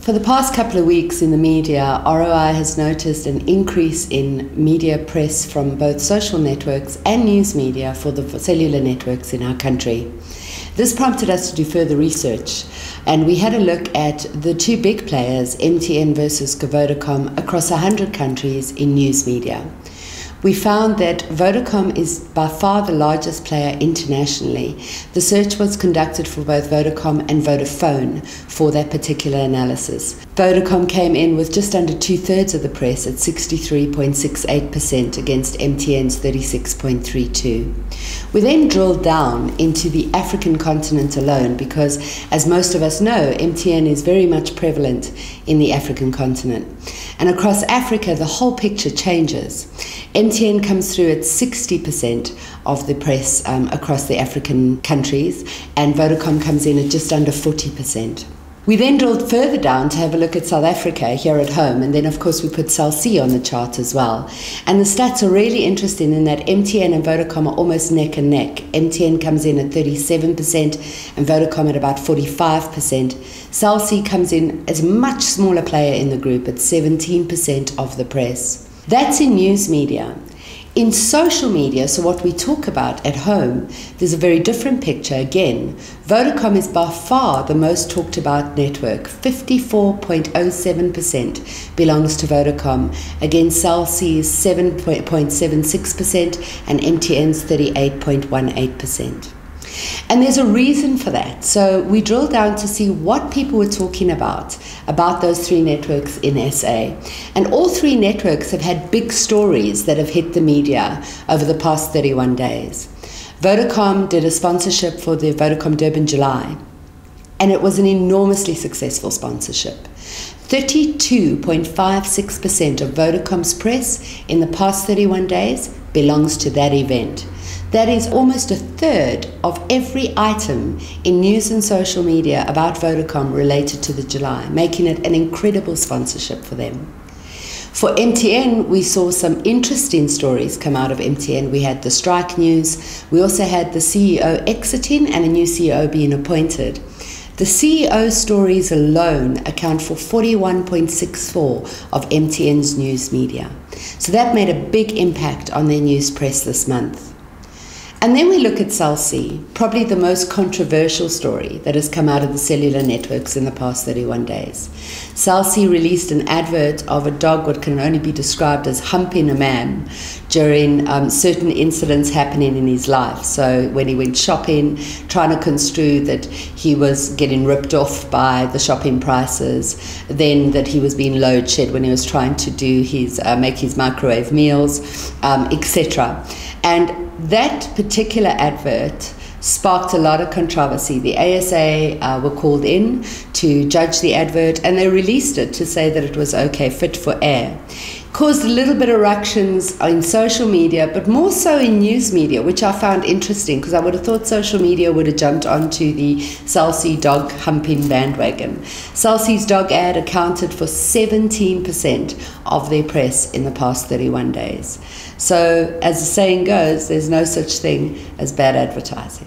For the past couple of weeks in the media, ROi has noticed an increase in media press from both social networks and news media for the cellular networks in our country. This prompted us to do further research, and we had a look at the two big players, MTN versus Vodacom, across 100 countries in news media. We found that Vodacom is by far the largest player internationally. The search was conducted for both Vodacom and Vodafone for that particular analysis. Vodacom came in with just under 2/3 of the press at 63.68% against MTN's 36.32%. We then drilled down into the African continent alone because, as most of us know, MTN is very much prevalent in the African continent. And across Africa, the whole picture changes. MTN comes through at 60% of the press across the African countries, and Vodacom comes in at just under 40%. We then drilled further down to have a look at South Africa here at home, and then of course we put Cell C on the chart as well. And the stats are really interesting in that MTN and Vodacom are almost neck and neck. MTN comes in at 37% and Vodacom at about 45%. Cell C comes in as a much smaller player in the group at 17% of the press. That's in news media. In social media, so what we talk about at home, there's a very different picture again. Vodacom is by far the most talked about network. 54.07% belongs to Vodacom, against Cell C's 7.76% and MTN's 38.18%. And there's a reason for that. So we drilled down to see what people were talking about those three networks in SA. And all three networks have had big stories that have hit the media over the past 31 days. Vodacom did a sponsorship for the Vodacom Durban July, and it was an enormously successful sponsorship. 32.56% of Vodacom's press in the past 31 days belongs to that event. That is almost 1/3 of every item in news and social media about Vodacom related to the July, making it an incredible sponsorship for them. For MTN, we saw some interesting stories come out of MTN. We had the strike news. We also had the CEO exiting and a new CEO being appointed. The CEO stories alone account for 41.64% of MTN's news media. So that made a big impact on their news press this month. And then we look at Cell C, probably the most controversial story that has come out of the cellular networks in the past 31 days. Cell C released an advert of a dog what can only be described as humping a man during certain incidents happening in his life. So when he went shopping, trying to construe that he was getting ripped off by the shopping prices, then that he was being load shed when he was trying to do his make his microwave meals, etc. And that particular advert sparked a lot of controversy. The ASA were called in to judge the advert, and they released it to say that it was okay, fit for air. Caused a little bit of ructions in social media, but more so in news media, which I found interesting because I would have thought social media would have jumped onto the Cell C dog humping bandwagon. Cell C's dog ad accounted for 17% of their press in the past 31 days. So, as the saying goes, there's no such thing as bad advertising.